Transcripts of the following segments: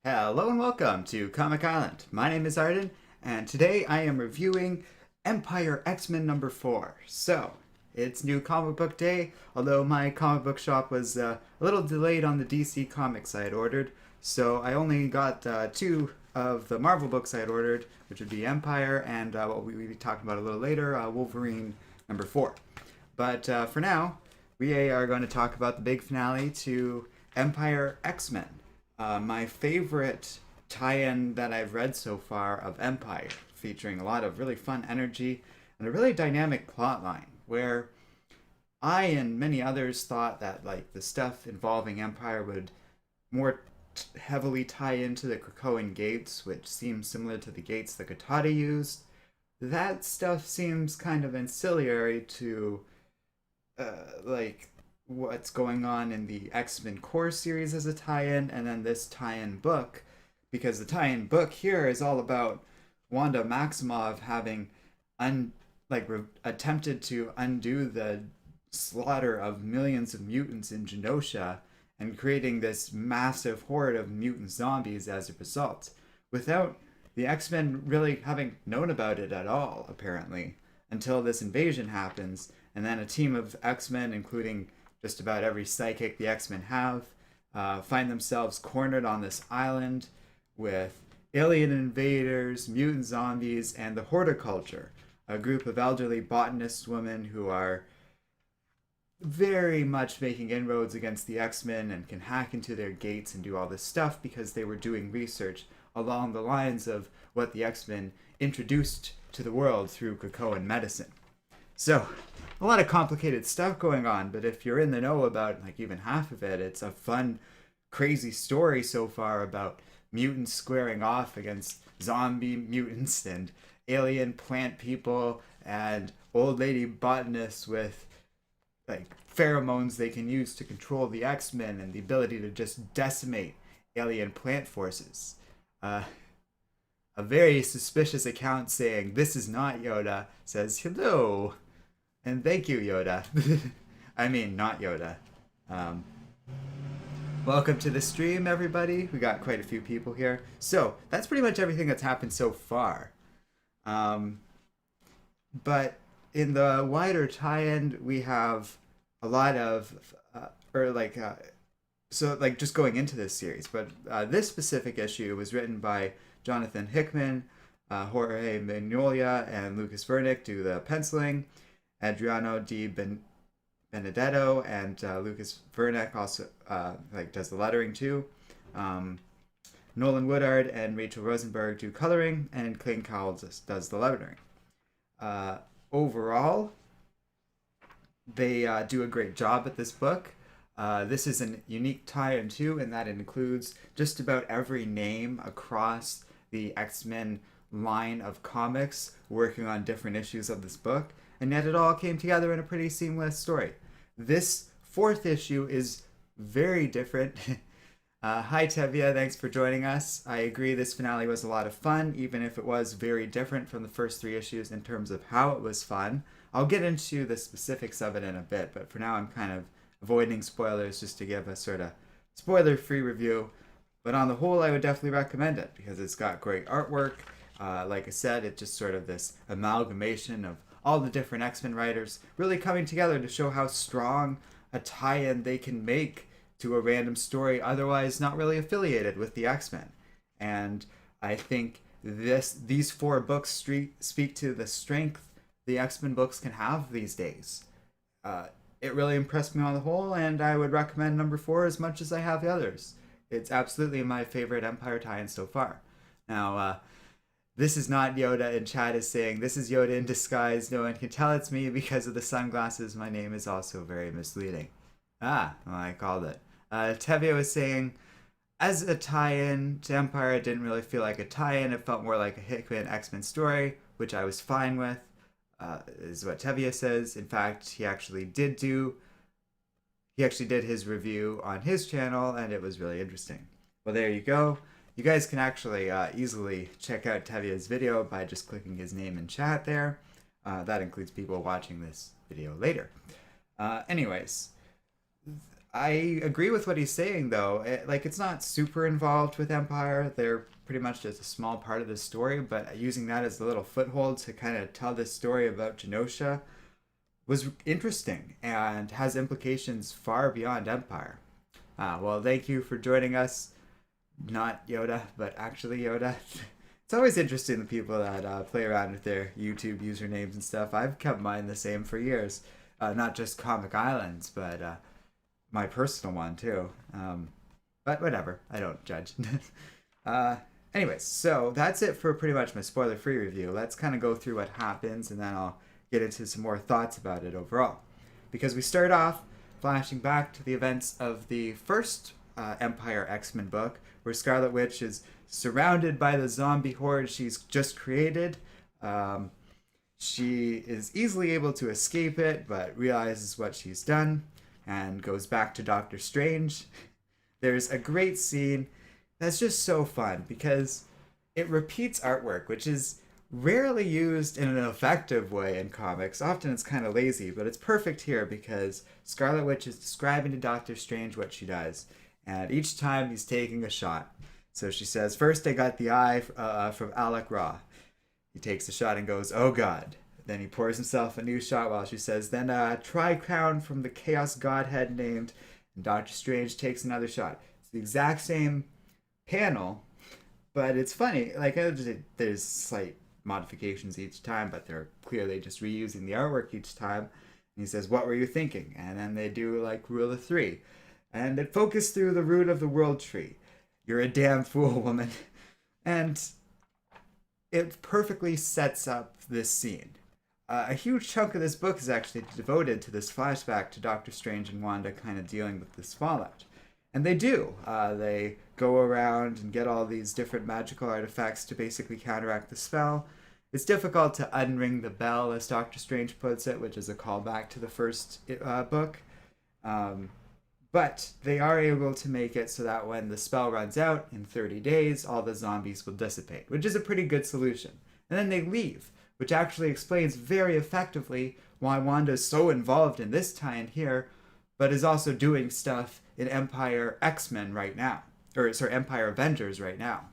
Hello and welcome to Comic Island. My name is Arden, and today I am reviewing Empyre X-Men number 4. So, it's new comic book day, although my comic book shop was a little delayed on the DC comics I had ordered, so I only got two of the Marvel books I had ordered, which would be Empyre and what we will be talking about a little later, Wolverine number 4. But for now, we are going to talk about the big finale to Empyre X-Men, my favorite tie-in that I've read so far of Empyre, featuring a lot of really fun energy and a really dynamic plot line, where I and many others thought that like the stuff involving Empyre would more heavily tie into the Krakoan gates, which seems similar to the gates the Katata used. That stuff seems kind of ancillary to like what's going on in the X-Men Core series as a tie-in, and then this tie-in book, because the tie-in book here is all about Wanda Maximoff having attempted to undo the slaughter of millions of mutants in Genosha and creating this massive horde of mutant zombies as a result, without the X-Men really having known about it at all, apparently, until this invasion happens, and then a team of X-Men, including just about every psychic the X-Men have, find themselves cornered on this island with alien invaders, mutant zombies, and the horticulture, a group of elderly botanist women who are very much making inroads against the X-Men and can hack into their gates and do all this stuff because they were doing research along the lines of what the X-Men introduced to the world through Krakoan medicine. So, a lot of complicated stuff going on, but if you're in the know about like even half of it, it's a fun, crazy story so far about mutants squaring off against zombie mutants and alien plant people and old lady botanists with like pheromones they can use to control the X-Men and the ability to just decimate alien plant forces. A very suspicious account saying this is not Yoda says hello and thank you, Yoda. I mean, not Yoda. Um, Welcome to the stream, everybody. We got quite a few people here. So, that's pretty much everything that's happened so far. Um, but in the wider tie-in, we have a lot of, just going into this series. But this specific issue was written by Jonathan Hickman, Jorge Mignola, and Lucas Vernick do the penciling. Adriano Di Benedetto and Lucas Vernick also does the lettering too. Nolan Woodard and Rachel Rosenberg do coloring, and Clayton Cowell does the lettering. Overall, they do a great job at this book. This is a unique tie-in too, in that it includes just about every name across the X-Men line of comics working on different issues of this book, and yet it all came together in a pretty seamless story. This fourth issue is very different. Hi Tevia, thanks for joining us. I agree this finale was a lot of fun, even if it was very different from the first three issues in terms of how it was fun. I'll get into the specifics of it in a bit, but for now I'm kind of avoiding spoilers just to give a sort of spoiler-free review. But on the whole, I would definitely recommend it because it's got great artwork. Like I said, it's just sort of this amalgamation of all the different X-Men writers really coming together to show how strong a tie-in they can make to a random story otherwise not really affiliated with the X-Men. And I think these four books speak to the strength the X-Men books can have these days. It really impressed me on the whole, and I would recommend number 4 as much as I have the others. It's absolutely my favorite Empyre tie-in so far. Now, this is not Yoda, and Chad is saying, this is Yoda in disguise. No one can tell it's me because of the sunglasses. My name is also very misleading. Well, I called it. Tevio is saying, as a tie-in to Empyre, it didn't really feel like a tie-in. It felt more like a Hickman X-Men story, which I was fine with, is what Tevia says. In fact, he actually did his review on his channel, and it was really interesting. Well, there you go. You guys can actually easily check out Tevia's video by just clicking his name in chat there. That includes people watching this video later. Anyways, I agree with what he's saying, though. It's not super involved with Empyre. They're pretty much just a small part of the story, but using that as a little foothold to kind of tell this story about Genosha was interesting and has implications far beyond Empyre. Well, thank you for joining us. Not Yoda, but actually Yoda. It's always interesting the people that play around with their YouTube usernames and stuff. I've kept mine the same for years. Not just Comic Islands, but my personal one too. But whatever, I don't judge. uh, Anyways, so that's it for pretty much my spoiler-free review. Let's kind of go through what happens, and then I'll get into some more thoughts about it overall. Because we start off flashing back to the events of the first Empyre X-Men book, where Scarlet Witch is surrounded by the zombie horde she's just created. She is easily able to escape it, but realizes what she's done and goes back to Doctor Strange. There's a great scene that's just so fun because it repeats artwork, which is rarely used in an effective way in comics. Often it's kind of lazy, but it's perfect here because Scarlet Witch is describing to Doctor Strange what she does, and each time he's taking a shot. So she says, first I got the eye from Alec Raw. He takes a shot and goes, oh god. Then he pours himself a new shot while she says, then Tri-Crown from the Chaos Godhead named, and Doctor Strange takes another shot. It's the exact same panel, but it's funny. There's slight modifications each time, but they're clearly just reusing the artwork each time. And he says, what were you thinking? And then they do rule of three. And it focused through the root of the world tree. You're a damn fool, woman. And it perfectly sets up this scene. A huge chunk of this book is actually devoted to this flashback to Doctor Strange and Wanda kind of dealing with this fallout. And they do. They go around and get all these different magical artifacts to basically counteract the spell. It's difficult to unring the bell, as Doctor Strange puts it, which is a callback to the first book. But they are able to make it so that when the spell runs out in 30 days, all the zombies will dissipate, which is a pretty good solution. And then they leave, which actually explains very effectively why Wanda is so involved in this tie-in here, but is also doing stuff in Empyre X-Men right now. Empyre Avengers right now.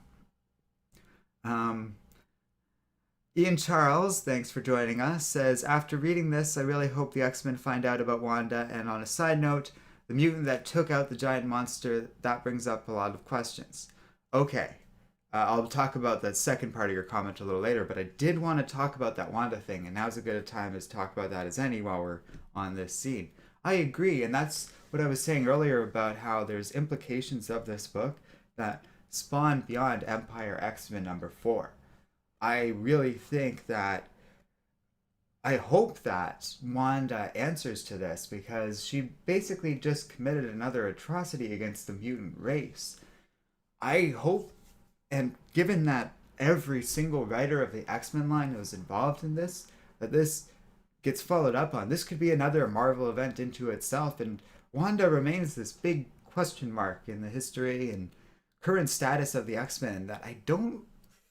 Ian Charles, thanks for joining us, says, after reading this, I really hope the X-Men find out about Wanda, and on a side note, the mutant that took out the giant monster, that brings up a lot of questions. Okay, I'll talk about that second part of your comment a little later, but I did want to talk about that Wanda thing, and now's as good a time as to talk about that as any while we're on this scene. I agree, and that's what I was saying earlier about how there's implications of this book that spawn beyond Empyre X-Men number 4. I really think that I hope that Wanda answers to this because she basically just committed another atrocity against the mutant race. I hope, and given that every single writer of the X-Men line was involved in this, that this gets followed up on. This could be another Marvel event into itself, and Wanda remains this big question mark in the history and current status of the X-Men that I don't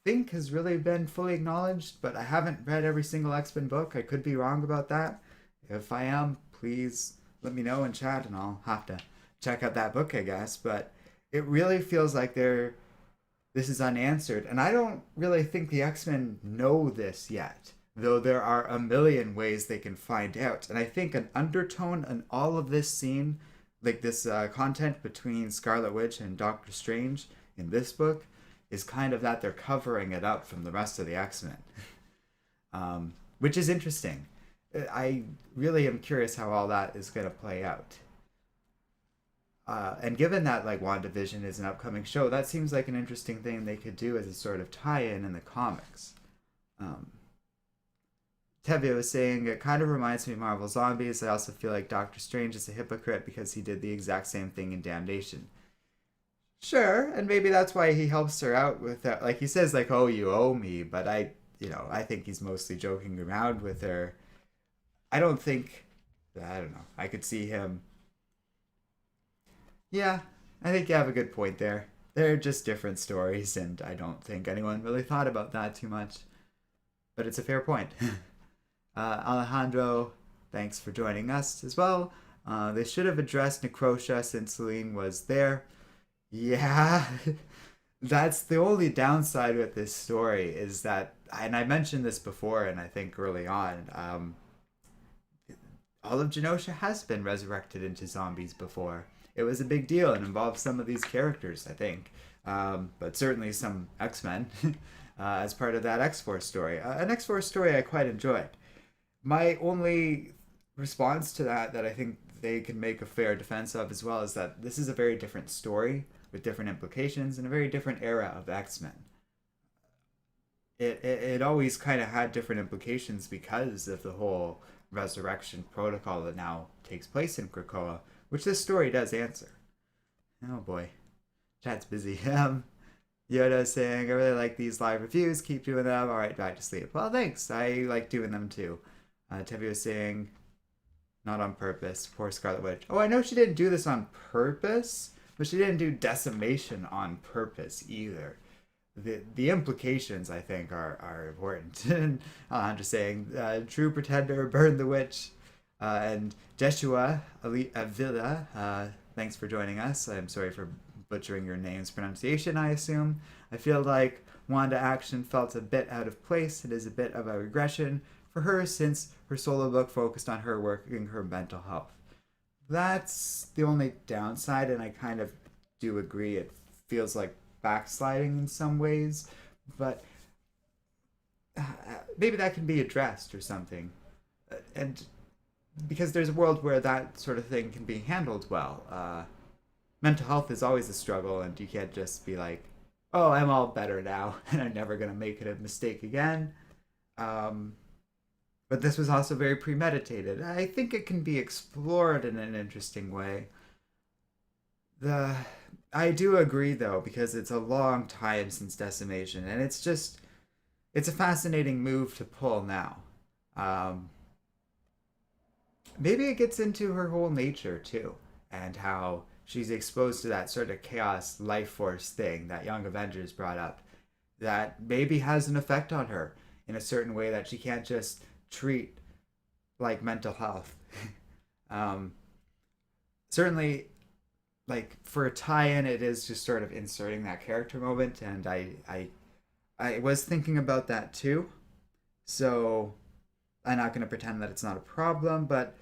think has really been fully acknowledged, but I haven't read every single X-Men book. I could be wrong about that. If I am, please let me know in chat and I'll have to check out that book, I guess. But it really feels like this is unanswered, and I don't really think the X-Men know this yet, though there are a million ways they can find out. And I think an undertone in all of this scene, this content between Scarlet Witch and Doctor Strange in this book, is kind of that they're covering it up from the rest of the X-Men. Which is interesting. I really am curious how all that is going to play out. And given that WandaVision is an upcoming show, that seems like an interesting thing they could do as a sort of tie-in in the comics. Tevye was saying, it kind of reminds me of Marvel Zombies. I also feel like Doctor Strange is a hypocrite because he did the exact same thing in Damnation. Sure, and maybe that's why he helps her out with that. He says, oh, you owe me, but I think he's mostly joking around with her. I don't know. I could see him. Yeah, I think you have a good point there. They're just different stories, and I don't think anyone really thought about that too much. But it's a fair point. Alejandro, thanks for joining us as well. They should have addressed Necrosha since Celine was there. Yeah, that's the only downside with this story is that, and I mentioned this before, and I think early on, all of Genosha has been resurrected into zombies before. It was a big deal and involved some of these characters, I think, but certainly some X-Men as part of that X-Force story. An X-Force story I quite enjoyed. My only response to that I think they can make a fair defense of as well is that this is a very different story with different implications and a very different era of X-Men. It always kind of had different implications because of the whole resurrection protocol that now takes place in Krakoa, which this story does answer. Oh boy, chat's busy. Yoda saying, I really like these live reviews, keep doing them. All right, back to sleep. Well, thanks. I like doing them too. Tevi was saying, not on purpose. Poor Scarlet Witch. Oh, I know she didn't do this on purpose, but she didn't do decimation on purpose either. The implications, I think, are important. I'm just saying, True Pretender, Burn the Witch, and Jeshua Avila, thanks for joining us. I'm sorry for butchering your name's pronunciation, I assume. I feel like Wanda action felt a bit out of place. It is a bit of a regression for her since her solo book focused on her working her mental health. That's the only downside, and I kind of do agree. It feels like backsliding in some ways, but maybe that can be addressed or something. And because there's a world where that sort of thing can be handled well. Mental health is always a struggle, and you can't just be like, oh, I'm all better now, and I'm never going to make it a mistake again. But this was also very premeditated. I think it can be explored in an interesting way. I do agree, though, because it's a long time since Decimation, and it's a fascinating move to pull now. Maybe it gets into her whole nature, too, and how she's exposed to that sort of chaos life force thing that Young Avengers brought up that maybe has an effect on her in a certain way that she can't just treat like mental health. Certainly, like, for a tie-in, it is just sort of inserting that character moment, and I was thinking about that too, so I'm not going to pretend that it's not a problem, but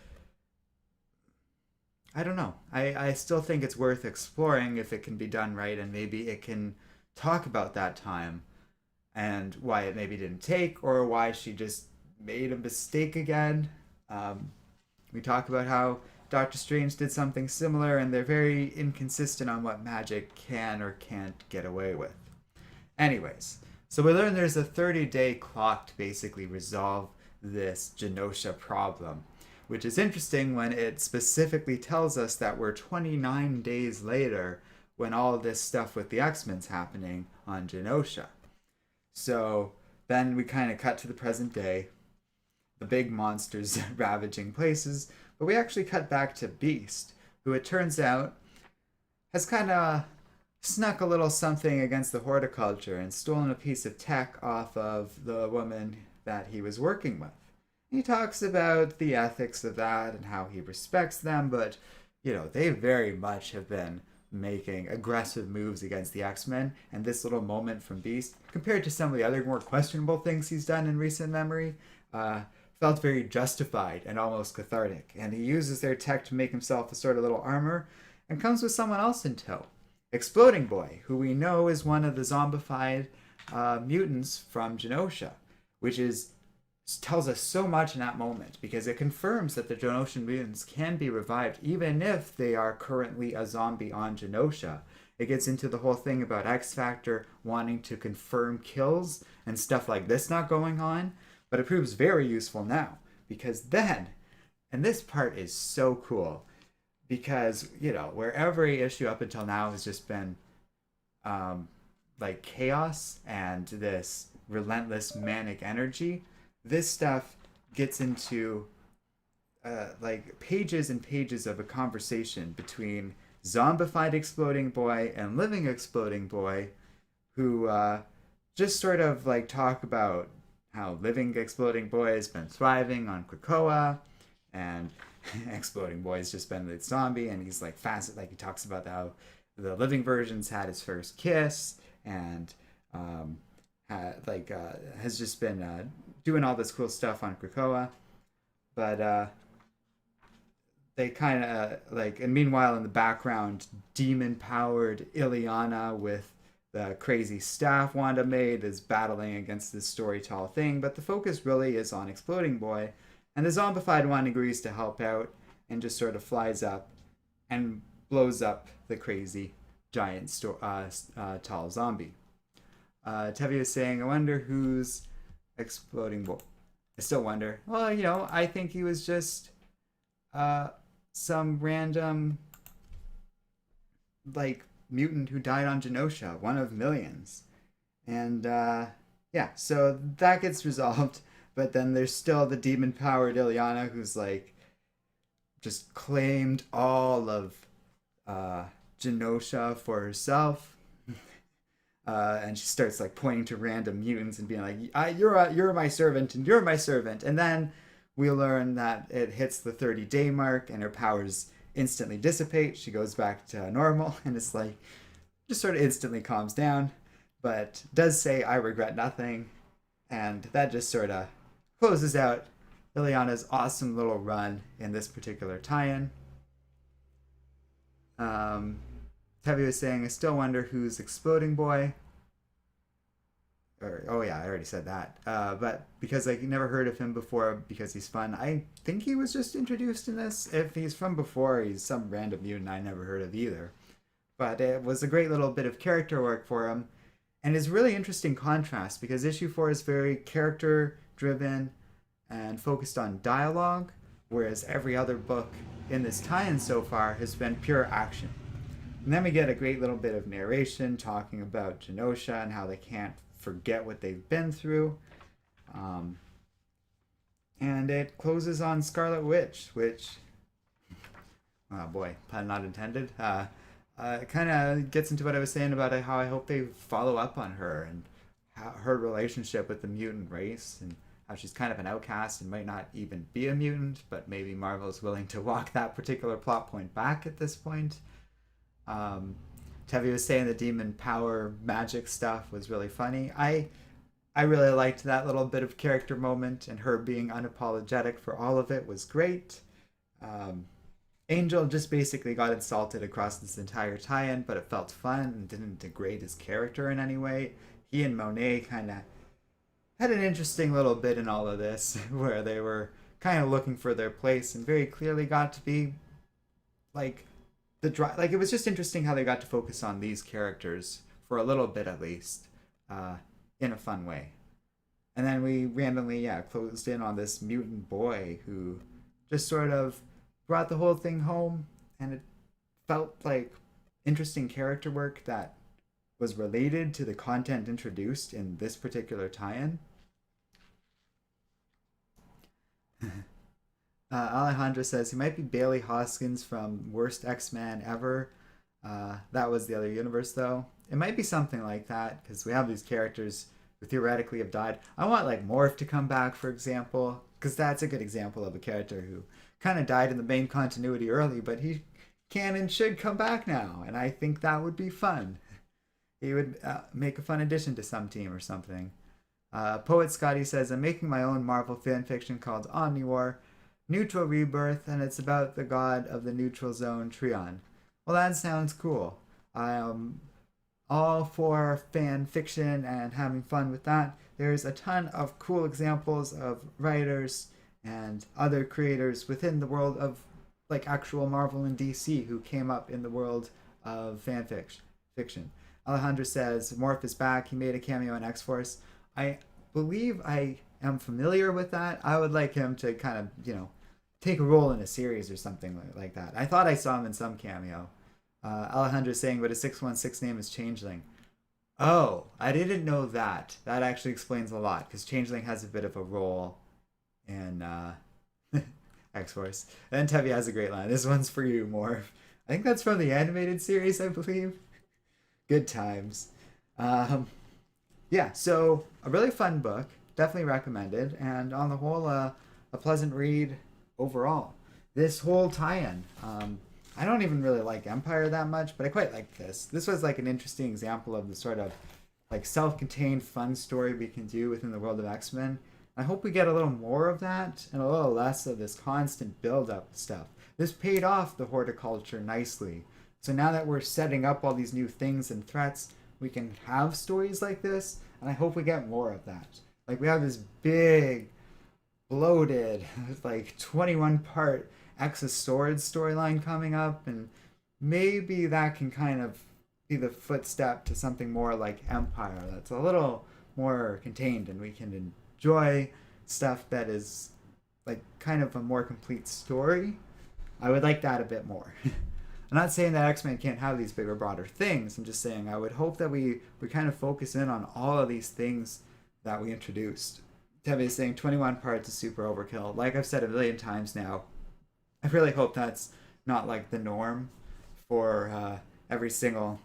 I don't know. I still think it's worth exploring if it can be done right, and maybe it can talk about that time and why it maybe didn't take, or why she just made a mistake again. We talk about how Doctor Strange did something similar, and they're very inconsistent on what magic can or can't get away with. Anyways, so we learn there's a 30-day clock to basically resolve this Genosha problem, which is interesting when it specifically tells us that we're 29 days later when all this stuff with the X-Men's happening on Genosha. So then we kind of cut to the present day, the big monsters ravaging places, but we actually cut back to Beast, who it turns out has kind of snuck a little something against the horticulture and stolen a piece of tech off of the woman that he was working with. He talks about the ethics of that and how he respects them, but, they very much have been making aggressive moves against the X-Men, and this little moment from Beast, compared to some of the other more questionable things he's done in recent memory, felt very justified and almost cathartic. And he uses their tech to make himself a sort of little armor, and comes with someone else in tow. Exploding Boy, who we know is one of the zombified mutants from Genosha, which tells us so much in that moment, because it confirms that the Genoshan mutants can be revived even if they are currently a zombie on Genosha. It gets into the whole thing about X Factor wanting to confirm kills and stuff like this not going on, but it proves very useful now, because then, and this part is so cool, because, where every issue up until now has just been like chaos and this relentless manic energy, this stuff gets into like pages and pages of a conversation between zombified Exploding Boy and living Exploding Boy, who just sort of like talk about how living Exploding Boy has been thriving on Krakoa, and Exploding Boy's just been the zombie, and he's like fast. Like he talks about how the living versions had his first kiss, and has just been doing all this cool stuff on Krakoa. But they kind of like, and meanwhile in the background, demon powered Illana with the crazy staff Wanda made is battling against this story tall thing. But the focus really is on Exploding Boy, and the zombified one agrees to help out and just sort of flies up and blows up the crazy giant tall zombie. Tevi was saying, I wonder who's Exploding Boy. I still wonder. Well, I think he was just some random like mutant who died on Genosha, one of millions. And so that gets resolved. But then there's still the demon-powered Illana who's like just claimed all of Genosha for herself. And she starts like pointing to random mutants and being like, "You're my servant, and you're my servant." And then we learn that it hits the 30-day mark, and her powers instantly dissipate. She goes back to normal, and it's like just sort of instantly calms down, but does say, "I regret nothing," and that just sort of closes out Ileana's awesome little run in this particular tie-in. Tevi was saying, I still wonder who's Exploding Boy. I already said that. But because I never heard of him before because he's fun, I think he was just introduced in this. If he's from before, he's some random mutant I never heard of either. But it was a great little bit of character work for him. And it's really interesting contrast because issue 4 is very character driven and focused on dialogue, whereas every other book in this tie-in so far has been pure action. And then we get a great little bit of narration talking about Genosha and how they can't forget what they've been through. And it closes on Scarlet Witch, which, oh boy, pun not intended. It kind of gets into what I was saying about how I hope they follow up on her and how her relationship with the mutant race, and how she's kind of an outcast and might not even be a mutant, but maybe Marvel's willing to walk that particular plot point back at this point. Tevi was saying the demon power magic stuff was really funny. I really liked that little bit of character moment, and her being unapologetic for all of it was great. Angel just basically got insulted across this entire tie-in, but it felt fun and didn't degrade his character in any way. He and Monet kind of had an interesting little bit in all of this where they were kind of looking for their place and very clearly got to be like it was just interesting how they got to focus on these characters for a little bit at least, in a fun way. And then we randomly closed in on this mutant boy who just sort of brought the whole thing home, and it felt like interesting character work that was related to the content introduced in this particular tie-in. Alejandra says he might be Bailey Hoskins from Worst X-Men Ever. That was the other universe, though. It might be something like that, because we have these characters who theoretically have died. I want, like, Morph to come back, for example, because that's a good example of a character who kind of died in the main continuity early, but he can and should come back now, and I think that would be fun. He would make a fun addition to some team or something. Poet Scotty says, I'm making my own Marvel fanfiction called Omniwar, Neutral Rebirth, and it's about the god of the neutral zone, Trion. Well, that sounds cool. I'm all for fan fiction and having fun with that. There's a ton of cool examples of writers and other creators within the world of like actual Marvel and DC who came up in the world of fan fiction. Alejandro says Morph is back. He made a cameo in X-Force. I believe I am familiar with that. I would like him to kind of, take a role in a series or something like that. I thought I saw him in some cameo. Alejandro saying, but his 616 name is Changeling. Oh, I didn't know that. That actually explains a lot, because Changeling has a bit of a role in X-Force. And then Tevi has a great line. This one's for you, Morph. I think that's from the animated series, I believe. Good times. So a really fun book. Definitely recommended. And on the whole, a pleasant read overall. this whole tie-in. I don't even really like Empyre that much, but I quite like this. This was like an interesting example of the sort of like self-contained fun story we can do within the world of X-Men. I hope we get a little more of that and a little less of this constant build-up stuff. This paid off the horticulture nicely. So now that we're setting up all these new things and threats, we can have stories like this, and I hope we get more of that. Like we have this big, bloated, like 21-part X of Swords storyline coming up, and maybe that can kind of be the footstep to something more like Empyre that's a little more contained, and we can enjoy stuff that is like kind of a more complete story. I would like that a bit more. I'm not saying that X-Men can't have these bigger, broader things. I'm just saying I would hope that we kind of focus in on all of these things that we introduced. Tevi is saying 21 parts is super overkill. Like I've said a million times now, I really hope that's not like the norm for every single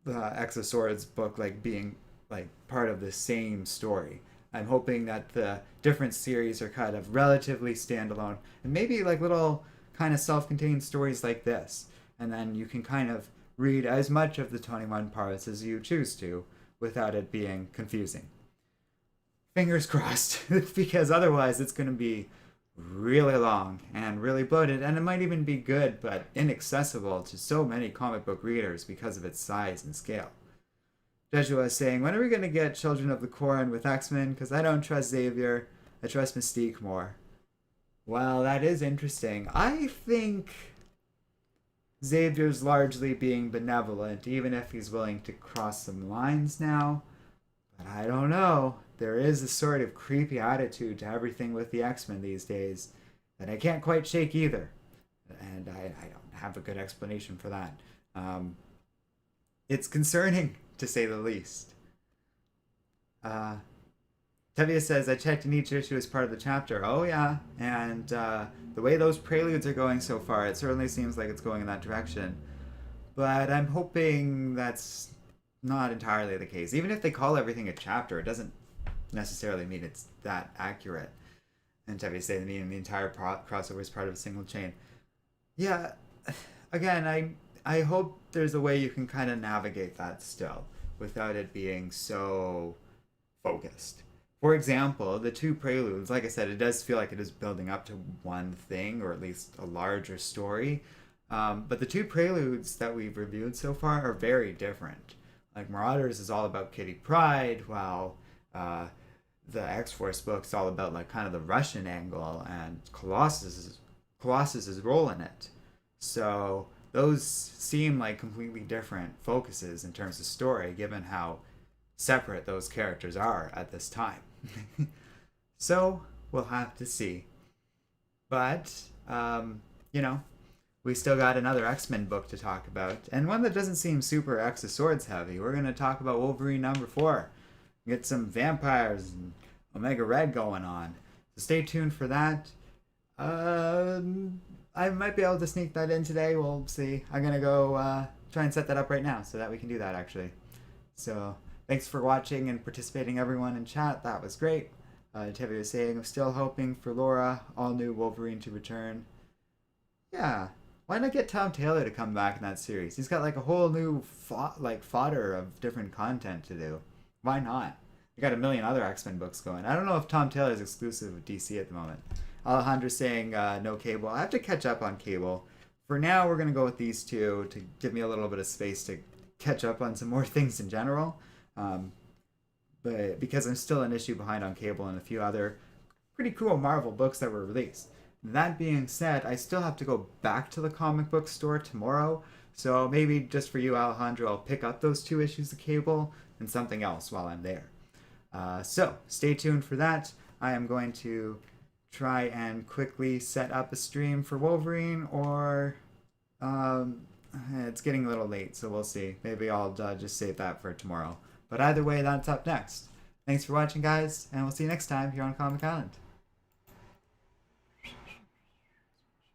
X of Swords book like being like part of the same story. I'm hoping that the different series are kind of relatively standalone and maybe like little kind of self-contained stories like this. And then you can kind of read as much of the 21 parts as you choose to without it being confusing. Fingers crossed, because otherwise it's going to be really long and really bloated, and it might even be good but inaccessible to so many comic book readers because of its size and scale. Jeshua is saying, when are we going to get Children of the Quorum with X-Men? Because I don't trust Xavier. I trust Mystique more. Well, that is interesting. I think Xavier's largely being benevolent, even if he's willing to cross some lines now. But I don't know. There is a sort of creepy attitude to everything with the X-Men these days that I can't quite shake either. And I don't have a good explanation for that. It's concerning, to say the least. Tevia says, I checked in each issue as part of the chapter. Oh, yeah. And the way those preludes are going so far, it certainly seems like it's going in that direction. But I'm hoping that's not entirely the case. Even if they call everything a chapter, it doesn't necessarily mean it's that accurate. And Tevia saying the entire crossover is part of a single chain. Yeah, again, I hope there's a way you can kind of navigate that still without it being so focused. For example, the two preludes, like I said, it does feel like it is building up to one thing, or at least a larger story. But the two preludes that we've reviewed so far are very different. Like Marauders is all about Kitty Pryde, while the X-Force book's all about like kind of the Russian angle and Colossus's role in it. So those seem like completely different focuses in terms of story, given how separate those characters are at this time. So we'll have to see. But we still got another X-Men book to talk about, and one that doesn't seem super X of Swords heavy. We're going to talk about Wolverine #4. Get some vampires and Omega Red going on. So stay tuned for that. I might be able to sneak that in today. We'll see. I'm going to go try and set that up right now so that we can do that, actually. So thanks for watching and participating, everyone in chat. That was great. Tevi was saying, I'm still hoping for Laura, all new Wolverine to return. Yeah. Why not get Tom Taylor to come back in that series? He's got like a whole new fodder of different content to do. Why not? We got a million other X-Men books going. I don't know if Tom Taylor is exclusive with DC at the moment. Alejandra's saying no Cable. I have to catch up on Cable. For now, we're going to go with these two to give me a little bit of space to catch up on some more things in general. But because I'm still an issue behind on Cable and a few other pretty cool Marvel books that were released. That being said, I still have to go back to the comic book store tomorrow. So maybe just for you, Alejandro, I'll pick up those 2 issues of Cable and something else while I'm there. So stay tuned for that. I am going to try and quickly set up a stream for Wolverine, or it's getting a little late, so we'll see. Maybe I'll just save that for tomorrow. But either way, that's up next. Thanks for watching, guys, and we'll see you next time here on Comic Island.